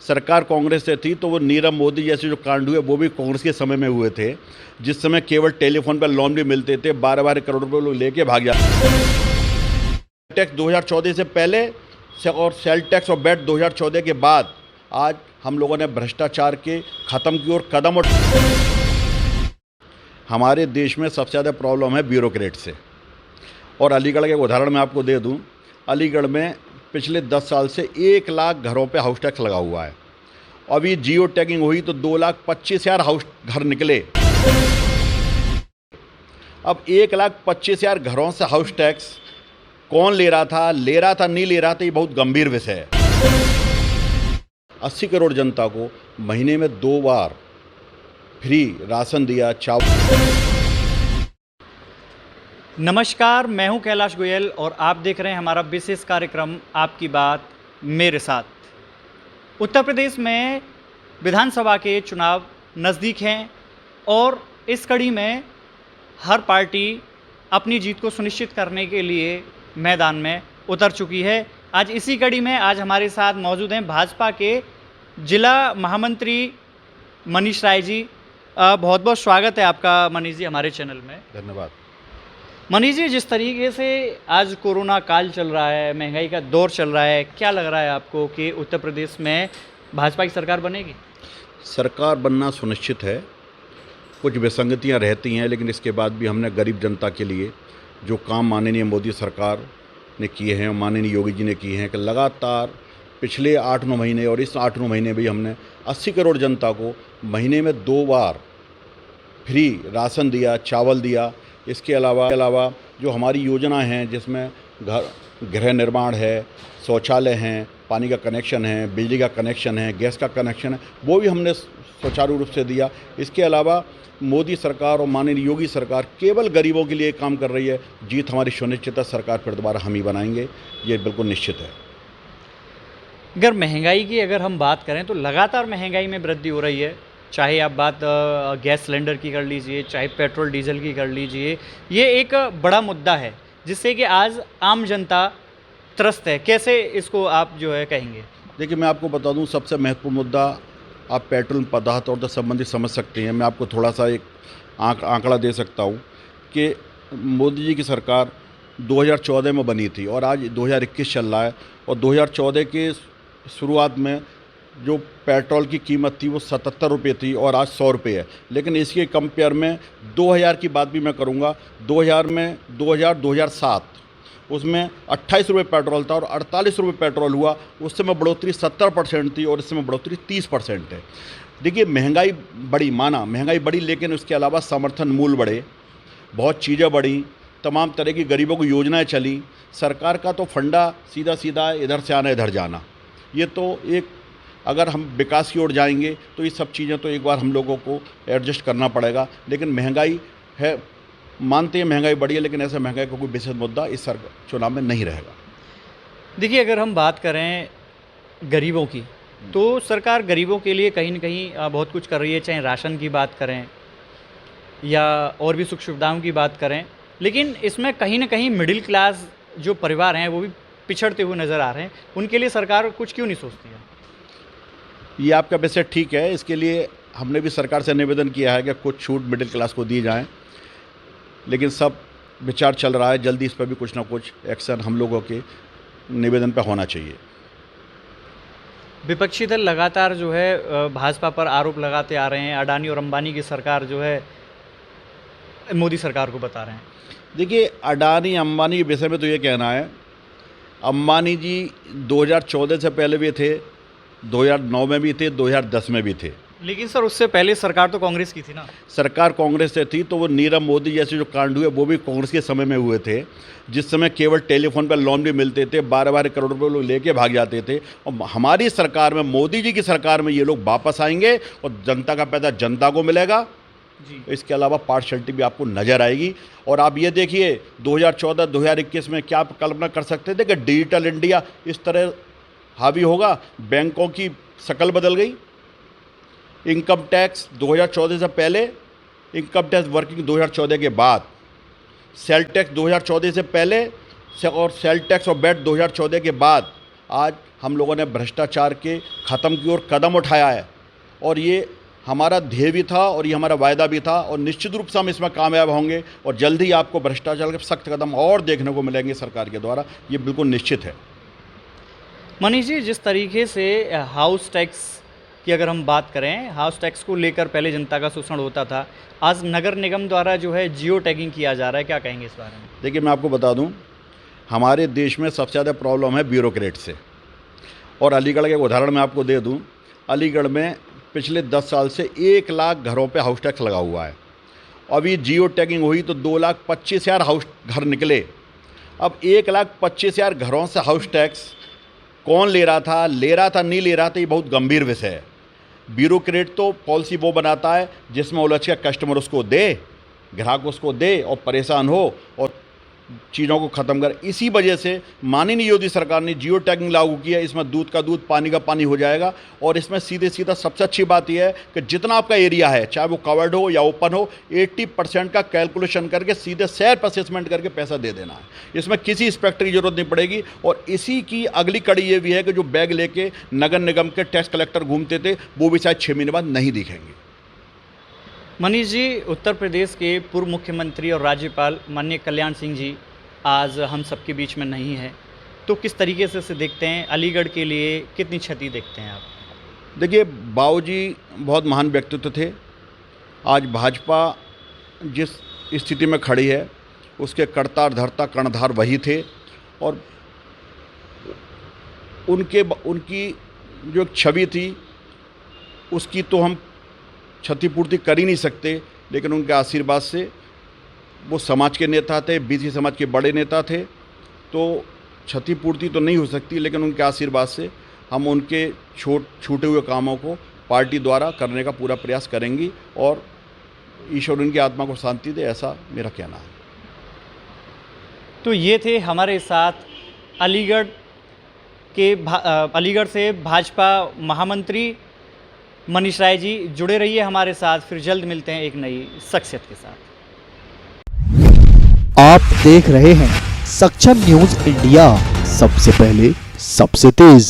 सरकार कांग्रेस से थी तो वो नीरव मोदी जैसे जो कांड हुए वो भी कांग्रेस के समय में हुए थे, जिस समय केवल टेलीफोन पर लोन भी मिलते थे, 12-12 करोड़ रुपए लोग लेके भाग जाते। टैक्स 2014 से पहले और सेल टैक्स और वैट 2014 के बाद आज हम लोगों ने भ्रष्टाचार के ख़त्म की ओर कदम हमारे देश में सबसे ज़्यादा प्रॉब्लम है ब्यूरोक्रेट से। और अलीगढ़ का एक उदाहरण मैं आपको दे दूं, अलीगढ़ में पिछले 10 साल से 1 लाख घरों पे हाउस टैक्स लगा हुआ है। अभी जियो टैगिंग हुई तो 2,25,000 हाउस घर निकले। अब 1,25,000 घरों से हाउस टैक्स कौन ले रहा था, नहीं ले रहा था, ये बहुत गंभीर विषय है। 80 करोड़ जनता को महीने में 2 बार फ्री राशन दिया, चावल। नमस्कार, मैं हूं कैलाश गोयल और आप देख रहे हैं हमारा विशेष कार्यक्रम आपकी बात मेरे साथ। उत्तर प्रदेश में विधानसभा के चुनाव नज़दीक हैं और इस कड़ी में हर पार्टी अपनी जीत को सुनिश्चित करने के लिए मैदान में उतर चुकी है। आज इसी कड़ी में आज हमारे साथ मौजूद हैं भाजपा के जिला महामंत्री मनीष राय जी। बहुत बहुत स्वागत है आपका मनीष जी हमारे चैनल में। धन्यवाद। मनीष जी, जिस तरीके से आज कोरोना काल चल रहा है, महंगाई का दौर चल रहा है, क्या लग रहा है आपको कि उत्तर प्रदेश में भाजपा की सरकार बनेगी? सरकार बनना सुनिश्चित है। कुछ विसंगतियां रहती हैं, लेकिन इसके बाद भी हमने गरीब जनता के लिए जो काम माननीय मोदी सरकार ने किए हैं, माननीय योगी जी ने किए हैं, कि लगातार पिछले 8-9 महीने और इस 8-9 महीने भी हमने 80 करोड़ जनता को महीने में 2 बार फ्री राशन दिया, चावल दिया। इसके अलावा जो हमारी योजनाएं हैं, जिसमें गृह निर्माण है, शौचालय हैं, पानी का कनेक्शन है, बिजली का कनेक्शन है, गैस का कनेक्शन है, वो भी हमने सुचारू रूप से दिया। इसके अलावा मोदी सरकार और माननीय योगी सरकार केवल गरीबों के लिए काम कर रही है। जीत हमारी सुनिश्चित है, सरकार फिर दोबारा हम ही बनाएंगे, ये बिल्कुल निश्चित है। अगर महंगाई की हम बात करें तो लगातार महंगाई में वृद्धि हो रही है। चाहे आप बात गैस सिलेंडर की कर लीजिए, चाहे पेट्रोल डीजल की कर लीजिए, ये एक बड़ा मुद्दा है जिससे कि आज आम जनता त्रस्त है। कैसे इसको आप कहेंगे? देखिए, मैं आपको बता दूं, सबसे महत्वपूर्ण मुद्दा आप पेट्रोल पदार्थ और संबंधित समझ सकते हैं। मैं आपको थोड़ा सा एक आंकड़ा दे सकता हूं कि मोदी जी की सरकार 2014 में बनी थी और आज 2021 चल रहा है, और 2014 के शुरुआत में जो पेट्रोल की कीमत थी वो 77 रुपये थी और आज 100 रुपये है। लेकिन इसके कंपेयर में 2000 की बात भी मैं करूंगा। 2007 उसमें 28 रुपये पेट्रोल था और 48 रुपये पेट्रोल हुआ। उस समय बढ़ोतरी 70% थी और इस समय बढ़ोतरी 30% है। देखिए, महंगाई बढ़ी, माना महंगाई बढ़ी, लेकिन उसके अलावा समर्थन मूल्य बढ़े, बहुत चीज़ें बढ़ी, तमाम तरह की गरीबों की योजनाएँ चली। सरकार का तो फंडा सीधा सीधा इधर से आना इधर जाना। ये तो एक, अगर हम विकास की ओर जाएंगे तो ये सब चीज़ें तो एक बार हम लोगों को एडजस्ट करना पड़ेगा। लेकिन महंगाई है, मानते हैं महंगाई बढ़ी है, लेकिन ऐसा महंगाई का कोई विशेष मुद्दा इस चुनाव में नहीं रहेगा। देखिए, अगर हम बात करें गरीबों की तो सरकार गरीबों के लिए कहीं न कहीं बहुत कुछ कर रही है, चाहे राशन की बात करें या और भी सुख सुविधाओं की बात करें। लेकिन इसमें कहीं न कहीं मिडिल क्लास जो परिवार हैं वो भी पिछड़ते हुए नज़र आ रहे हैं। उनके लिए सरकार कुछ क्यों नहीं सोचती है? ये आपका विषय ठीक है। इसके लिए हमने भी सरकार से निवेदन किया है कि कुछ छूट मिडिल क्लास को दी जाए, लेकिन सब विचार चल रहा है। जल्दी इस पर भी कुछ ना कुछ एक्शन हम लोगों के निवेदन पर होना चाहिए। विपक्षी दल लगातार भाजपा पर आरोप लगाते आ रहे हैं। अडानी और अंबानी की सरकार मोदी सरकार को बता रहे हैं। देखिए, अडानी अंबानी के विषय में तो ये कहना है, अंबानी जी 2014 से पहले भी थे, 2009 में भी थे, 2010 में भी थे। लेकिन सर, उससे पहले सरकार तो कांग्रेस की थी ना। सरकार कांग्रेस से थी तो वो नीरव मोदी जैसे जो कांड हुए वो भी कांग्रेस के समय में हुए थे, जिस समय केवल टेलीफोन पर लोन भी मिलते थे, 12-12 करोड़ रुपए लोग लेके भाग जाते थे। और हमारी सरकार में, मोदी जी की सरकार में, ये लोग वापस आएंगे और जनता का पैसा जनता को मिलेगा जी। इसके अलावा पार्शलिटी भी आपको नज़र आएगी। और आप ये देखिए, 2014-2021 में क्या आप कल्पना कर सकते थे कि डिजिटल इंडिया इस तरह हावी होगा? बैंकों की शक्ल बदल गई। इनकम टैक्स 2014 से पहले, इनकम टैक्स वर्किंग 2014 के बाद, सेल टैक्स 2014 से पहले और सेल टैक्स और वैट 2014 के बाद आज हम लोगों ने भ्रष्टाचार के ख़त्म की ओर कदम उठाया है और ये हमारा ध्येय भी था और ये हमारा वायदा भी था और निश्चित रूप से हम इसमें कामयाब होंगे और जल्द ही आपको भ्रष्टाचार के सख्त कदम और देखने को मिलेंगे सरकार के द्वारा, ये बिल्कुल निश्चित है। मनीष जी, जिस तरीके से हाउस टैक्स की अगर हम बात करें, हाउस टैक्स को लेकर पहले जनता का शोषण होता था, आज नगर निगम द्वारा जो है जियो टैगिंग किया जा रहा है, क्या कहेंगे इस बारे में? देखिए, मैं आपको बता दूं, हमारे देश में सबसे ज़्यादा प्रॉब्लम है ब्यूरोक्रेट से। और अलीगढ़ का एक उदाहरण मैं आपको दे दूं, अलीगढ़ में पिछले 10 साल से 1 लाख घरों पे हाउस टैक्स लगा हुआ है। अभी जियो टैगिंग हुई तो 2,25,000 हाउस घर निकले। अब 1,25,000 घरों से हाउस टैक्स कौन ले रहा था, नहीं ले रहा था, ये बहुत गंभीर विषय है। ब्यूरोक्रेट तो पॉलिसी वो बनाता है जिसमें उलझ के कस्टमर उसको दे, ग्राहक उसको दे और परेशान हो और चीज़ों को ख़त्म कर। इसी वजह से माननीय योगी सरकार ने जियो टैगिंग लागू किया। इसमें दूध का दूध, पानी का पानी हो जाएगा। और इसमें सीधे सीधा सबसे अच्छी बात यह है कि जितना आपका एरिया है, चाहे वो कवर्ड हो या ओपन हो, 80% का कैलकुलेशन करके सीधे सेल्फ असेसमेंट करके पैसा दे देना है। इसमें किसी इंस्पेक्टर की जरूरत नहीं पड़ेगी। और इसी की अगली कड़ी ये भी है कि जो बैग लेके नगर निगम के टैक्स कलेक्टर घूमते थे, वो भी शायद 6 महीने बाद नहीं दिखेंगे। मनीष जी, उत्तर प्रदेश के पूर्व मुख्यमंत्री और राज्यपाल माननीय कल्याण सिंह जी आज हम सबके बीच में नहीं है, तो किस तरीके से देखते हैं, अलीगढ़ के लिए कितनी क्षति देखते हैं आप? देखिए, बाबूजी बहुत महान व्यक्तित्व थे। आज भाजपा जिस स्थिति में खड़ी है उसके कर्ता धर्ता कर्णधार वही थे और उनकी जो एक छवि थी उसकी तो हम क्षतिपूर्ति कर ही नहीं सकते, लेकिन उनके आशीर्वाद से, वो समाज के नेता थे, बीसी समाज के बड़े नेता थे, तो क्षतिपूर्ति तो नहीं हो सकती, लेकिन उनके आशीर्वाद से हम उनके छूटे हुए कामों को पार्टी द्वारा करने का पूरा प्रयास करेंगी और ईश्वर उनकी आत्मा को शांति दे, ऐसा मेरा कहना है। तो ये थे हमारे साथ अलीगढ़ से भाजपा महामंत्री मनीष राय जी। जुड़े रहिए हमारे साथ, फिर जल्द मिलते हैं एक नई शख्सियत के साथ। आप देख रहे हैं सक्षम न्यूज इंडिया, सबसे पहले सबसे तेज।